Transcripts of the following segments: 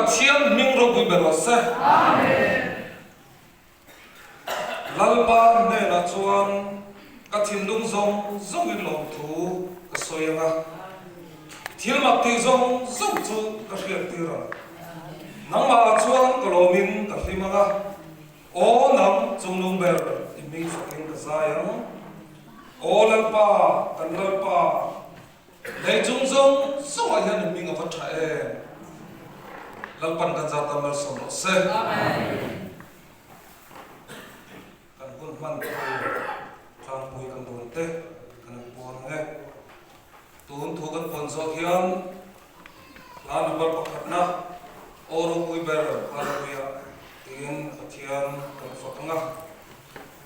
pathian ming ro bui berose amen lalpa ne na chuan ka thindung zong zong in lom thu ka soyanga thilmak ti zong zong chu ka hriat tira nangma chuan kolomin ka hlimanga o nam chunglung ber imi faking ka zayang o lalpa kan lalpa dei chung zong zong a hian mi nga patha e lalpan kan zata mal som se amen kan kun man ko tang pui kan don te kan pon nge tun thu kan pon so hian la number pakhatna oro pui ber hallelujah tin pathian kan fakanga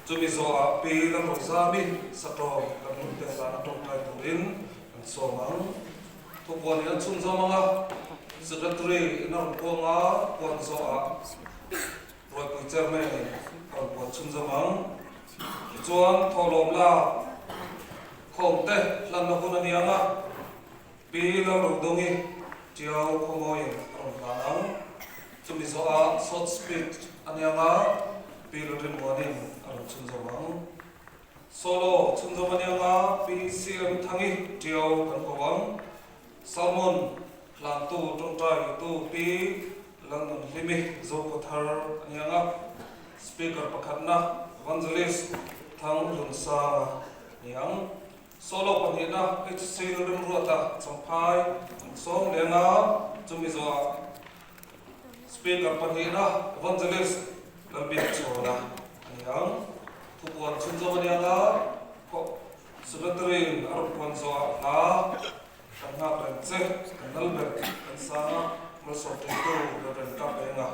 chumi zo a pi lam ro zami sato kan mun te la tok tai turin kan so mang thu pon hian chun zo manga secretary na ko nga pon zo a roi pui chairman kan pon chun zo mang chuan tholom la khom te lan na hun anianga pi lam ro dongi chiao khomoi ron lanang chumi zo a short speed anianga pi lo rin morning ron chun zo mang solo chun zo anianga pi cm thangi chiao kan ko wang salmon lang tu trong trai tu pi lang mun limi zo ko thar anianga speaker pakhatna evangelist thang lun sa niang solo panina HC rim ruata champhai song lenga chumi zo speaker panina evangelist lambi chona niang thupuan chunzo manianga ko secretary arpon zo la kanha prenche kanalber kansana mulso tu ren ka benga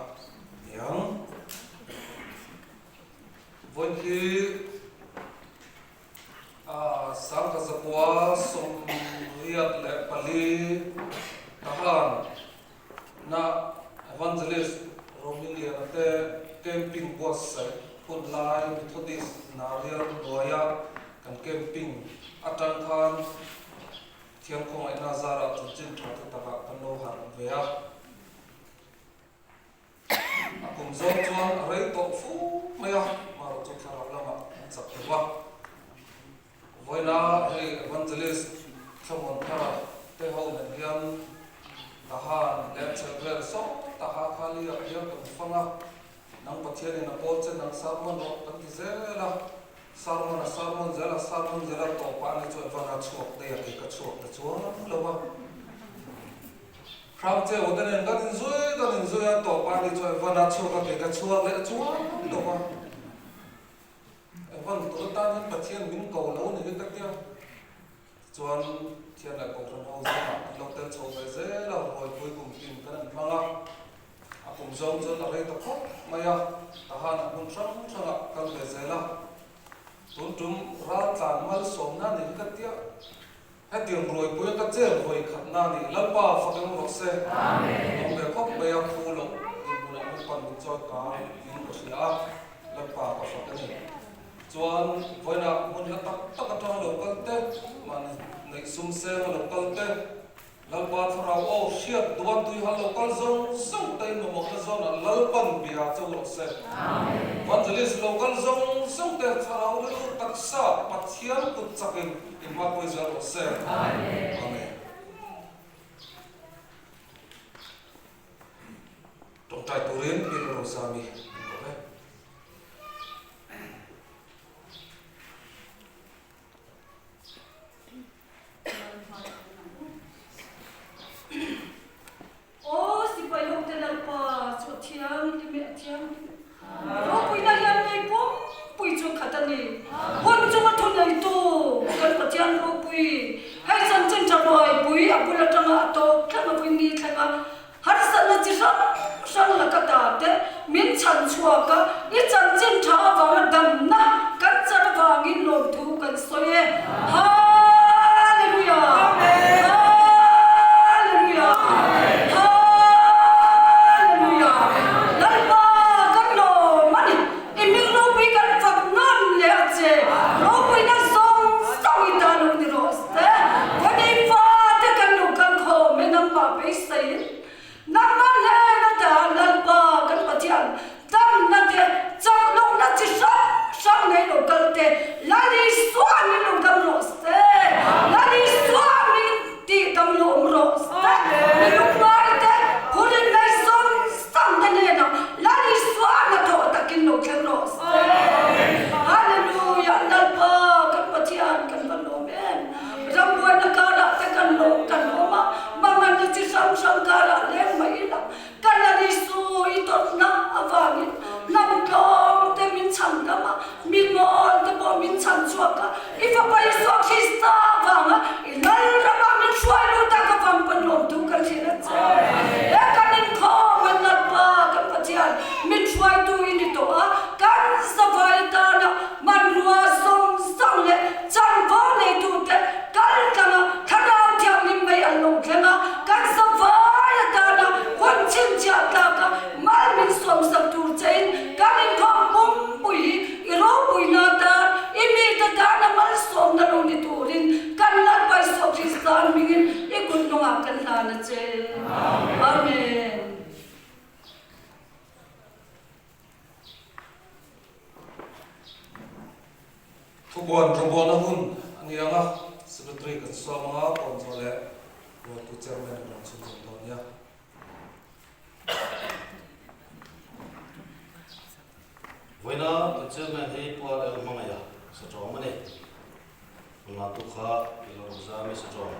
niang Vốn khi sáng cả giờ qua sông riết lệ Pali tahan na evangelist Romania nate camping bus pun lai Methodist Nariel Doya kan camping atang khan thiam khong ai Nazara chuchin thot taka kano har vea akum zong chuan rei to fu maya maro chu thara lama chak wa voina he evangelist thamon thara te ho na hian tahan le chakler so taha khali a hian to fanga nang pathian na pol chen nang sarmon ro kan ti zela sarmon zela to pa ni chu vanga chuak te ya ke ka chuak ta chuan lowa Khram che odan kan zoi a to pa ni chu vanga chuak ke ka chuak le chuan lowa evan to ta ni pathian min ko lo ni ka tia chuan thian la ko ron ho za lo tel chho ve zela hoi pui kum tim kan manga akum zong zon la rei to khop maya tahan akum sang sanga kal ve zela tum ra tlan mal som na ni ka tia ha tiang roi pui ka che hoi khat na ni lalpa fakang ro se amen om be khop be ya khu lo in bu la pan bu cho ka in ko sia lalpa ka fakang ni chuan voina mun la tak atang lo kal te man nei sum se lo kal te lalpa tharau o shiat duan tui ha lo kal zong song tai no mo ka zona lalpan bia chu lo se amen evangelist lo kal zong song te tharau lo tak sa pathian ku chakin in ma ko za lo se amen amen tong tai turin in ro sami Min chan sam sam kara le mai la kana ni su I tot na awangin nam klong te min chang dama min mol te bo min chang chuaka ifa pai so khista wanga ilal rama min suai lu ta ka pam pan lom tu kan thina che e kanin kho man na pa kan patian min suai tu ini to a kan savai ta na man ruwa song song le chan bo ne tu te kal kana thadau thiam lim mai an lo kena kan savai ta na kon chin cha ka ka mal min som sam tu chain kanin kho bum pui iro pui na ta imi ta ta na mal som na lo ni turin kan la pai so Kristan mingin ikut no akan na che amen Tubuan Rambon Ahun Anianga Secretary Katsama Ponsole Board to Chairman of Antonia Vena the chairman he Paul Mangaya Satomane Matuka Iloruzami Satom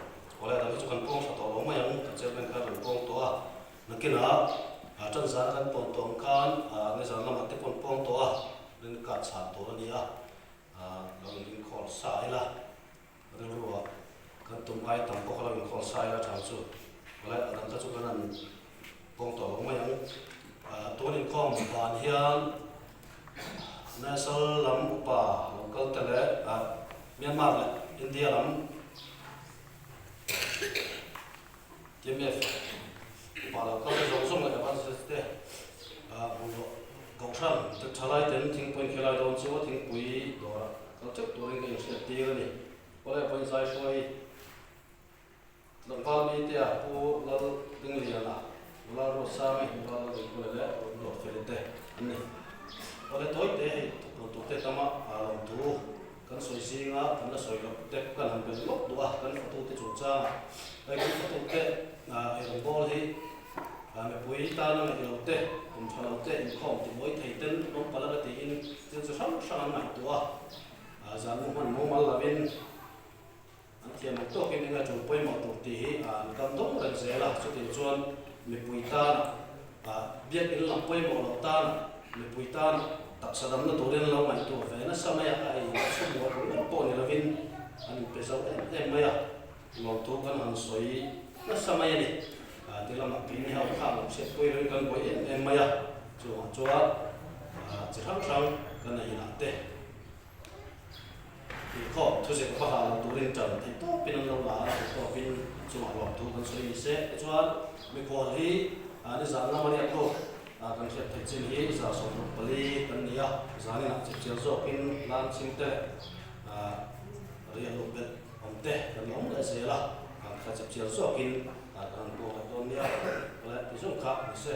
Ola da chu kan pong sa to ma yang the chairman ka ru pong to a nakina a chan sa kan pong tong kan ne sa lam ate pong to a rin ka cha to ni a long in call sai la ru ru kan tum ai tam ko la in call sai la thang chu ola adam ta chu kan pong to ma yang to ni kom ban hian national lam upa local tele Myanmar la India lam TMF para kau tu zongsong le apa seste kau tram tercalai dan ting poin kelai daun siapa ting pui dora kau cek dora yang setiap tiga ni boleh poin saya soi lempa ni dia pu lalu tinggal dia lah lalu rosame lalu boleh le lalu felite ni boleh toy deh untuk teh tama alam tu kan soi singa kan soi lok teh kan hampir lok dua kan foto teh cuca lagi foto teh yang bol hi me pui ta na me lok teh kum thalo teh in khom ti moi thei ten nom pala ti in tin chu sam sang mai tua zan mo man mo mal lavin an thiam to kin nga chu poi mo tu ti hi kan dong ran se la chu tin chuan me pui ta na biak in lam poi mo lok ta me pui ta tak sadam na turin lo mai tu ve na samaya ai su mo ro po ni lavin an pesau em maya lo tu kan an soi na samaya ni ti lam pin ha kha lo se poi ro kan poi em maya chu chua chi thang thang kan na ina te ti kho thu se pa ha lo turin chan ti to pin lo la to pin chu ma lo tu kan soi se chuan me ko hi ani za na mari ko kan set thai chin hi za som pali kan nia zani na chip chel zo pin lan chim te rian lo bet om te kan om da se la kan kha chip chel zo pin kan to to nia la ti zo kha se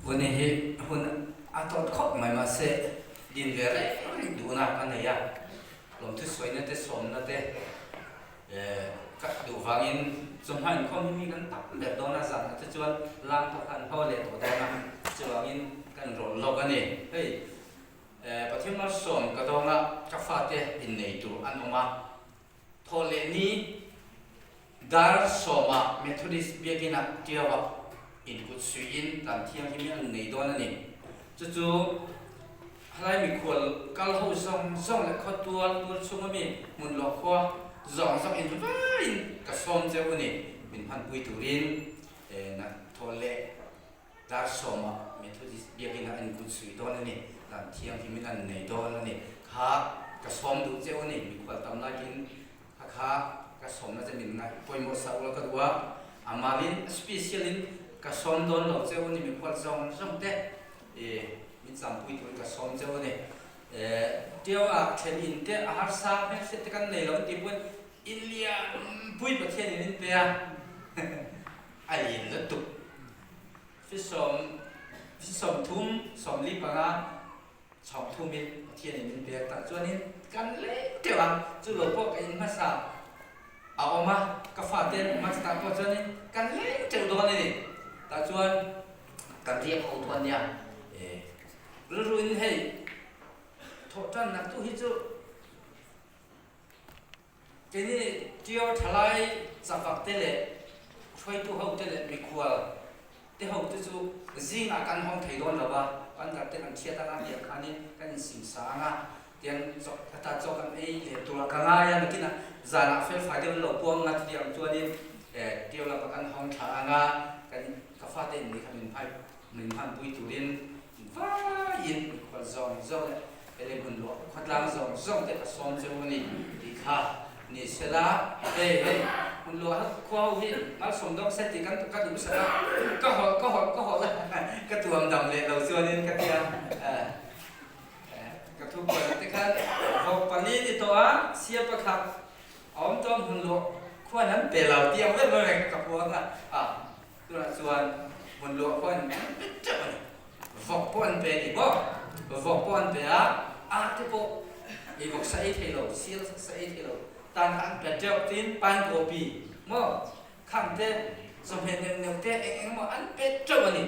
Vone he hun atot khop mai ma se din vere du na kan ya lom thu soi na te som na te ka du wangin zum han khom mi kan tap le do na zan te chuan lang to kan ho le to da na chuangin kan rol lo kan ni hei pathim ma som ka do na ka fa te in nei tu an oma thole ni dar soma methodist biagina tiawa in kut suin tan thiam hi mi an nei do na ni chu halai mi khol kal ho song le kho tual tur chunga mi mun lo kho zong sak in vain ka som je uni min phan pui turin na thole dar soma methodist biagina an kut sui do na ni tan thiam hi mi an nei do na ni kha ka som du je uni mi khol tam na kin kha ka som na je min na poimo sa ula ka wa amalin specialin ka som don lo je uni mi khol zong te min sam pui tu ka som je uni tiêu thlen in te har sa me se te kan nei lo ti pun india pui pa thlen in te a ai in la tu fi som thum som li pa nga chom thum min thlen in te ta chuan in kan le te wa chu lo po ka in ma sa a oma ka fa ten ma sta ko chuan in kan le te do ni ta chuan กันเรียกเอาทวนเนี่ยรุ่นให้ทอจันนักตู้ฮิจูทีนี้เจียวทลายสักเตเลช่วยตู้เขาเตเลมีขวดเตเขาจะจูจิงอาการห้องไทยโดนหรือว่ากันกันเตกันเชียร์ตั้งแต่เดียกันนี้กันสิงสางอ่ะเดียนจบถ้าจบกันเอตัวกันง่ายนะกินนะจานาเฟลไฟเดียวหลบพวงงัดเดียวตัวนี้เดียวเรากันห้องทางอ่ะกันกาแฟเต็มนี่ครับ1,000ปุยตุลินว้ายินขวดซองเลยเรื่องหลวงขวดลำซองแต่ก็ซ้อมเจ้านี่ดีค่ะนี่เสร็จแล้วเฮ้คุณหลวงขวาวิ่งมาสมดอกเสร็จกันก็ดูเสร็จแล้วก็หอเลยก็ตัวดำเลยเราส่วนนี้ก็เดียวก็ทุกคนที่กันพอปนี้ที่ตัวเสียประคับอ้อมต้นคุณหลวงขวานั้นเป็นเราเดียวไม่เลยกับพวกน่ะตัวส่วนคุณหลวงคนจะบอกป้อนเป็นอีกบอกป้อนเป็นที่พวกอีกใส่เทโลเสียใส่เทโลตานขันเป็ดเจ้าตีนปันโกปีมั่งข้ามเต้สมเหตุเนื้อเต้เองมั่งอันเป็ดเจ้านี่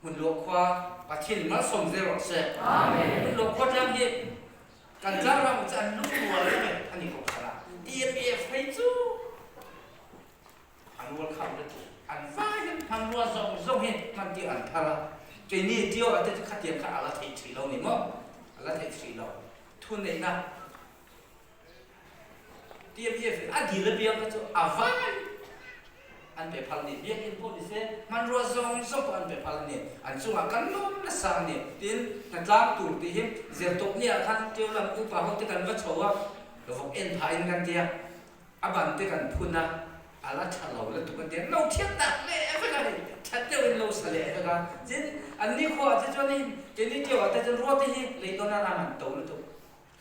มันหลอกว่าปะทินมันสมเด็จเสร็จมันหลอกว่าจังฮีกันจังเราจะลุกหัวเลยอันนี้ก็ขนาด EMF ให้จูอันวัวข้ามเลยอันฟ้าเห็นอันวัวส่งเห็นมันที่อันทาระเจนี่เดียวอาจจะขัดเทียมกับอะไรที่สีเรานี่มั่งอะไรที่สีเราทุนเลยนะที่เบียร์อันดีเลยเบียร์ก็จะอาฟังอันเป็นพันนี่เบียร์อินพูดดิเซ่มันรัวซงอันเป็นพันนี่อันช่วงกันล้มละสามนี่ที่นักล่าตูดที่เห็นเสียตกเนี่ยท่านเที่ยวลำอุปาเขาที่กันวัดโชว์เราบอกเอ็นพายกันเดียอาบันที่กันพูดนะอะไรชะลอแล้วตุกันเดียเราเทียบตัดเลยเพื่อนกันชัดเจนเราเสลยเพื่อนกันจริงอันนี้ขวาจะจวนนี่เจนี่เที่ยวแต่จะรัวที่เลยตอนนั้นมันโตแล้วตุ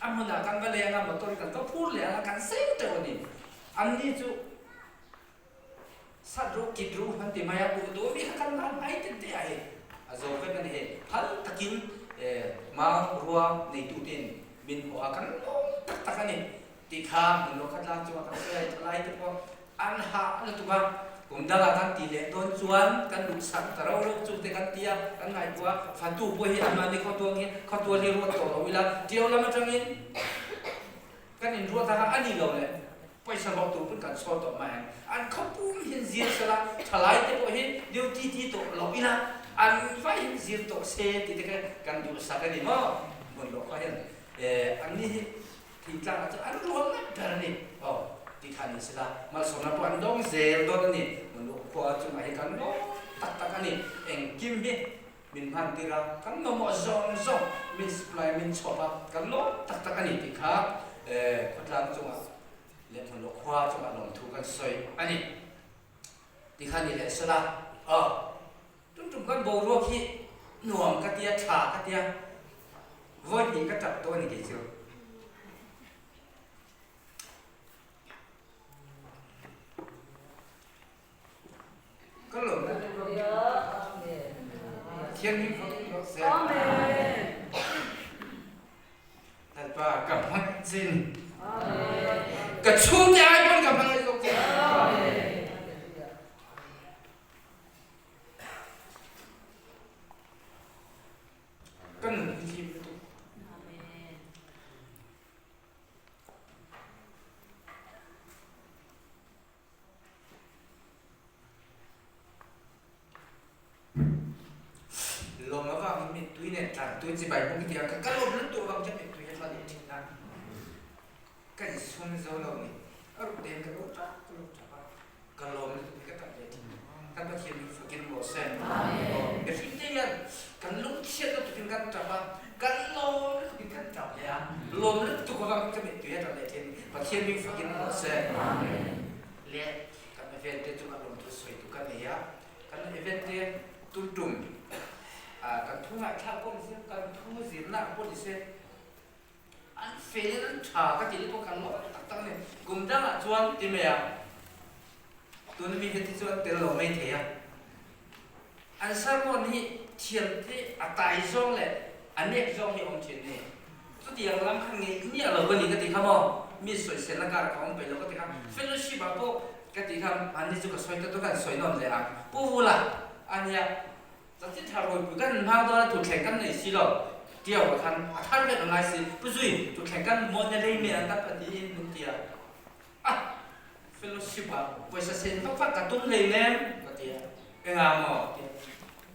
อันนั้นกันก็เลยงานมาตัวกันก็พูดเลยกันเสียตัวนี้อันนี้จูสัตว์รู้กิจรู้มันที่มาอยากดูมีกันทำให้เต็มที่ไอ้อาจจะเป็นกันเหตุพันตะกินมารัวในตู้ดินบินหัวกันตะกันนี่ที่ข้ามมันโลกัดลางจังหวะกันเสียทลายตัวอันหาอันตัวผมดังกันตีเลยโดนชวนกันดุสักแต่เราลูกจุดกันเตียกันไงกว่าฟันตู้พวกที่อันนั้นนี่เขาตัวนี้รัวตัวเราเวลาเดียวแล้วมันจะงี้กันอินรัวทางอันนี้เราเลยไปสลบตัวเป็นการสอนต่อมาอันเขาพูดเห็นเสียสละทลายแต่พวกเห็นเดียวที่ตัวเราเวลาอันไฟเห็นเสียตัวเสียที่กันดุสักกันนี่มั้งมันเราเขาเห็นอันนี้ที่กลางจะอันรัวนะแต่นี่ที่ขันนี่สิละมาสอนนับวันดงเซลตัวนี้มันลูกขวาจุ่มให้กันตักกันนี่เองกิมบิมินพันตีระกันนมซองมินสปลายมินชอบกันโลตักกันนี่ที่ขาคนละจุ่มเลี้ยงมันลูกขวาจุ่มลงถูกันสวยอันนี้ที่ขันนี่แหละสิละจุ่มกันโบรัวขี้หน่วงกระเทียฉากระเทียวันนี้ก็จับตัวนี่กี่ชั่วก็หลงนะเทียนมีคนยกเสียแต่ว่ากับมันจินกับชูใจมันกับมันยกเสียก็หนึ่งทีมลมแล้วก็มีตุ้ยเนี่ยตุ้ยจะไปพวกที่ก็ลมแล้วตัวเราจะเป็นตุ้ยอะไรจริงนะก็จะส่งเจ้าเราเนี่ยรูปเด่นก็รู้จักก็ลมแล้วตุ้ยก็ตัดเลยจริงกันก็เขียนฝึกกินหมดเส้นเดี๋ยวสิ่งที่กันลุกเชี่ยตัวตุ้ยกันจับกันลมแล้วตุ้ยกันจับเลยลมแล้วตัวเราจะเป็นตุ้ยอะไรจริงพอเขียนมีฝึกกินหมดเส้นเลี้ยกันเอเวนต์ตัวเราลมตัวสวยตัวกันเนี่ยกันเอเวนต์ตุ้มกันทุ่งหาข้าวก้นเสียกันทุ่งสีหน้าก้นเสียอันเฟรนชาก็จีนพวกกันล้อตั้งเนี่ยกลุ่มดังชวนที่เมียตัวนี้มีเหตุชวนเตลไม่เทียอันสามวันนี้เทียนที่อัตายซ่องเลยอันนี้ซ่องที่องค์เทียนนี่สุดที่ยังล้ำข้างนี้เนี่ยเราวันนี้ก็ตีข้ามมีสวยเส้นละการของไปแล้วก็ตีข้ามเฟลชิบะพวกก็ตีข้ามอันนี้จุกสวยตัวกันสวยนอนเลยอ่ะปูละ อันเนี้ยจะที่ทารวยกันมาตัวถูกแข่งกันในสิหรอเดียวกับคันท่านเป็นอะไรสิผู้ช่วยถูกแข่งกันหมดเลยมีอันดับปฏิทินเดียวอ่ะเฟลโลชิพอ่ะบริษัทเซ็นฟักกระตุ้นเลยเนี่ยก็เดียวเอ็งอ่ะหมอ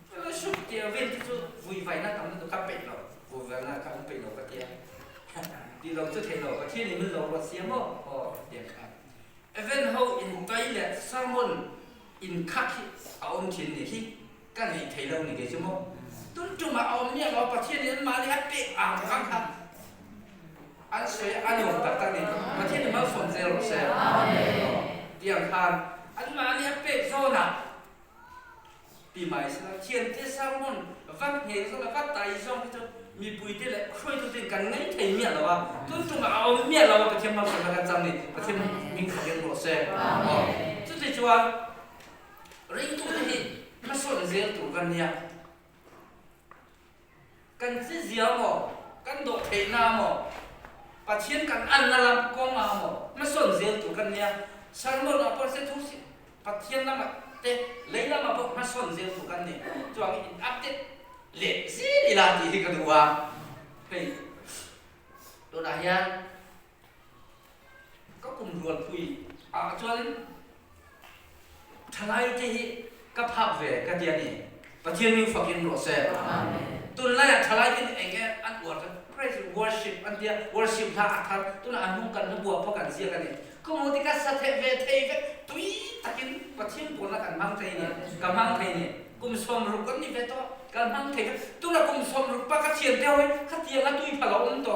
เฟลโลชิพเดียวเว้นที่จะวุ่นวายนะทำให้ตัวกับเป็ดหรอกวุ่นวายนะทำเป็ดหรอกก็เดียวดีเราจะเทหรอกก็ที่นี่มันเรารัสเซียมั้งอ๋อเดียวครับเอเวนเขาอินไตเลสซามอนอินคักเอาอมชินนี่ที่กันให้เทเรานี่เกี่ยวมั้งตุ้นจุมาเอาเนี่ยเราประเทศนี้มาเนี่ยเป็ดอ่างข้างครับอันสวยอันหยงตัดตั้งนี่ประเทศนี้มันฝนเซลล์เซลล์เดียวกันอันมาเนี่ยเป็ดโซน่ะปีใหม่สินะเทียนที่ซามอนวัดเหตุสละวัดไตซ่องที่จะมีปุยที่แหละคุยตัวเองกันไงไทยเมียเราว่าตุ้นจุมาเอาเมียเราประเทศมันฝนกันจังนี่ประเทศมิงขยันโรเซลจุดที่ชัวริ่งตัวที่มาสนเซลล์ตัวกันเนี่ยกันที่เสียหมอกันโดดเทน้ำหมอประเทศกันอันนั้นกองมาหมอมาสนเสียตัวกันเนี่ยสารมันเอาไปเสียทุกสิ่งประเทศนั้นมาเตะเลยนั้นมาบอกมาสนเสียตัวกันเนี่ยจวงอินอัปเดตเละสิลีลาที่กันดูว่าเฮ้ยตัวไหนยังก็กลุ่มรวมคุยจวนทลายที่กับภาพเวกันเดียนี่ประเทศนี้ฝักยินโรเซ่ตัวนั้นทลายที่เองอันอวดกัน praise worship อันเดีย worship ท่าอัดตัวนั้นอันมุ่งกันบวกพอกันเสียกันนี่ก็มุติกัสเทเวเทเวตุยตะกินประเทศปุ่นละกันมังไทยเนี่ยกับมังไทยเนี่ยกุมสมรุกันนี่เวทกันมังไทยตัวนั้นกุมสมรุปะกัเชียนเดียวเว้ยขัดเทียนละตุยพะโล้นโต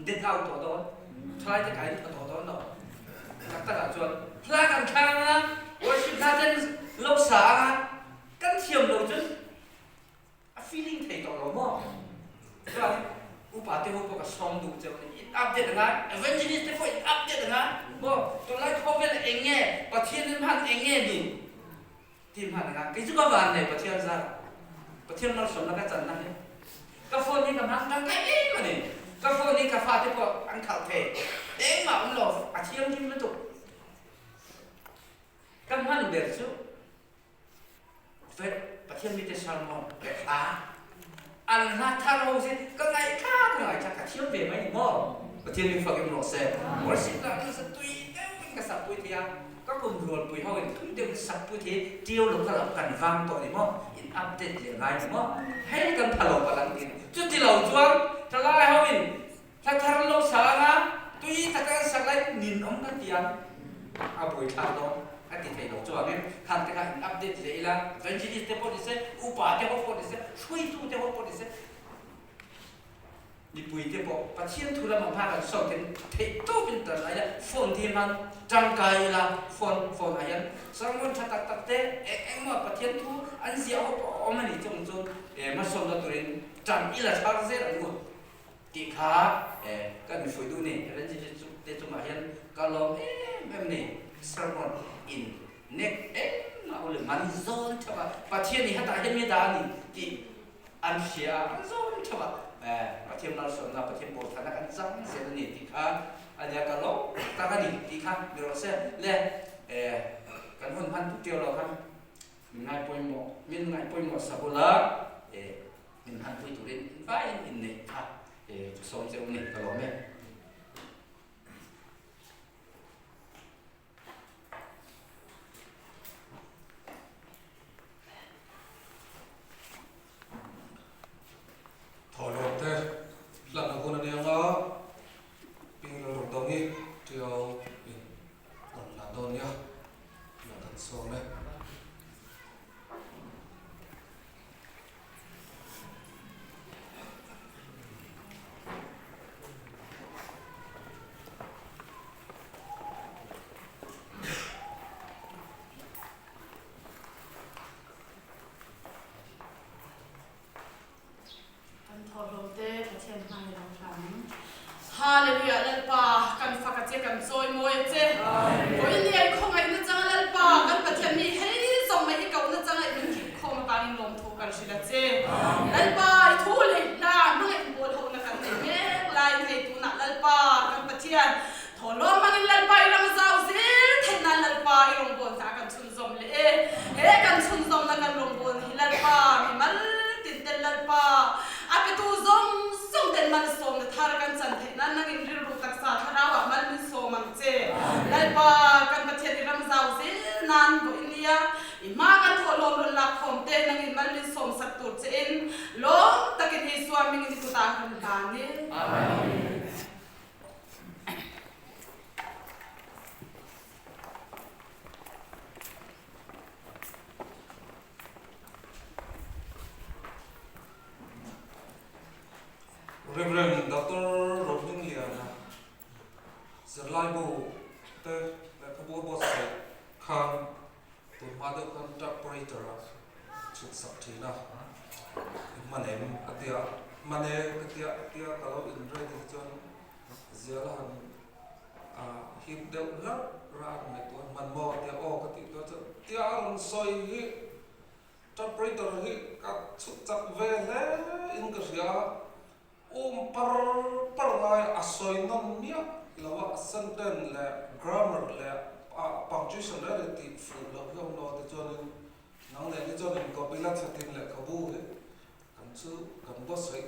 เด็ดเอาตัวโตทลายจะไก่ตัวโตโตกัตตะจวนพลากันข้างนะ worship ท่าเจนลบสากันเทียมเราจน feeling ไทยต่อเราบ่ก็อุปาเทวะก็ซ้อมดูเจ้านี่อัปเดตนะ evangelist ก็อัปเดตนะบ่ตัวไลฟ์เขาเป็นเองไงประเทศนั้นพันเองไงดิทีมพันนะกิจกรรมวันไหนประเทศซะประเทศเราสมนักจันทร์นั่นเองก็โฟนนี่กับมันตั้งใจเองมาเนี่ยก็โฟนนี่กับฟาที่พออันข่าวเทเองมาอุ้มเราอาชีพที่มันถูกก็มันเดือดสุดเฟดประเทศมีแต่ชาวมอญเด็กตาอันนั้นถ้าเราสิก็ไงข้าก็ไงจะขัดเชื่อมเบี่ยงไม่หมดประเทศนี้ฟังกันหมดเสียวันสิบล้านก็สัตว์เอ้ยก็สัตว์ปุยเทียก็กลุ่มรวมปุยเขาเองทุกเดือนสัตว์ปุยเทียเจียวหลงก็หลับกันฟังตัวนี้มั้งอินอัปเดตอย่างไรมั้งให้กันพลังพลังดินจุดที่เราจวนทลายเขาเองถ้าทารโลสาระตุยถ้าการสักไรนินองกันเตียนเอาปุยทารโลอันที่ไทยเราจวนเนี่ยทันแต่การอัปเดตเลยละเวนจิลิสเตปอดิเซอุปาเตปอดิเซช่วยตู้เตปอดิเซญี่ปุ่นเตปอประเทศทุเรศมันพากันส่งถึงเทตู้เป็นตัวอะไรฟอนที่มันจังไกละฟอนอะไรสมมติถ้าตัดเตะเอ็งมาประเทศทุอันเสียเอามันนี่จงมาส่งตัวเองจังอีละชาร์เซอร์อันนู้นที่ขาก็มีฝุ่นดูนี่เรื่องที่เตะจุมาเห็นก็ลองแบบนี้สมมติอินเน็กมาเอาเลยมันโซนใช่ปะประเทศนี้ฮัตตาเห็นไม่ได้นี่ที่อันเสียมันโซนใช่ปะประเทศเราส่วนเราประเทศโบราณกันจังเสียนี่ที่ข้าอันนี้ก็ลบตากันนี่ที่ข้ามีเราเสียเล่กันคนพันทุกเดียวเราครับมีนายป่วยหมอมีนายป่วยหมอสับละมีพันทุกตัวเองไปอินนี่ครับส่งเจ้านี่ก็ลบเนี่ยถอดออกแต่หลังคนนั้นยังก็ปีนเราตรงนี้เที่ยวหลังโดนเนี่ยหลังทันโซ่ไหมฮาเลลูยาเลลปากันฟักเจกันซอยมวยเจโอ้ยเนี่ยคงไอ้นั่นจังเลลปากันประเทศนี้ให้ส่งมาให้เขานั่นจังไอ้มันคิดคงมาการลงทุนกันสิละเจเลลปาทุเรศน่าไม่ให้บัวทองนะกันเนี่ยลายให้ตุนักเลลปากันประเทศถอดล้อมันเลลปาอีหลังเจ้าเสียแทนนั้นเลลปาอีหลังบนสากันชุนซอมเลย he kan chun zom na kan long bun hilal pa mi mal tin tel lal pa ape tu zom zom den man som na thar kan chan the nan nang in rir ru tak sa tharawa mal min som ang che lal pa kan pa the ram zau se nan bo inia ima kan tho lom lon la khom te nang in mal min som sak tur che in lom takin hi swami ni tu ta kan ba ni amen. Reverend Dr. Robin Liana, Serlaibu, the Kabul was Khan, to mother contemporary to Saptina, Manem, Atia, Mane, Katia, Kalo in religion, Zelan, him the rat, man more, the all, the Alan soy, temporary, got to tap vele in Gasia. Per lai asoi non mia lawa sentence le grammar le punctuation relative fu lo yom no de jonin nang le de jonin ko bilat fatin le kabu he kan chu kan bo sai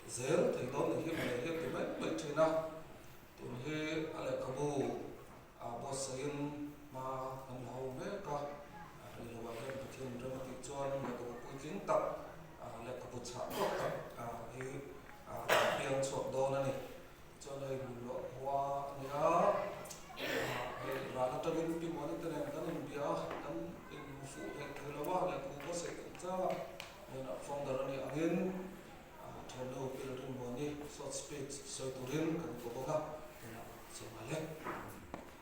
zel thai don hi me he te me thina tun he ale kabu a bo sain ma kan ho me ka le wa le pathin dramatic chon le ko pu jing tak le kabu cha ko tak he yang chok do na ni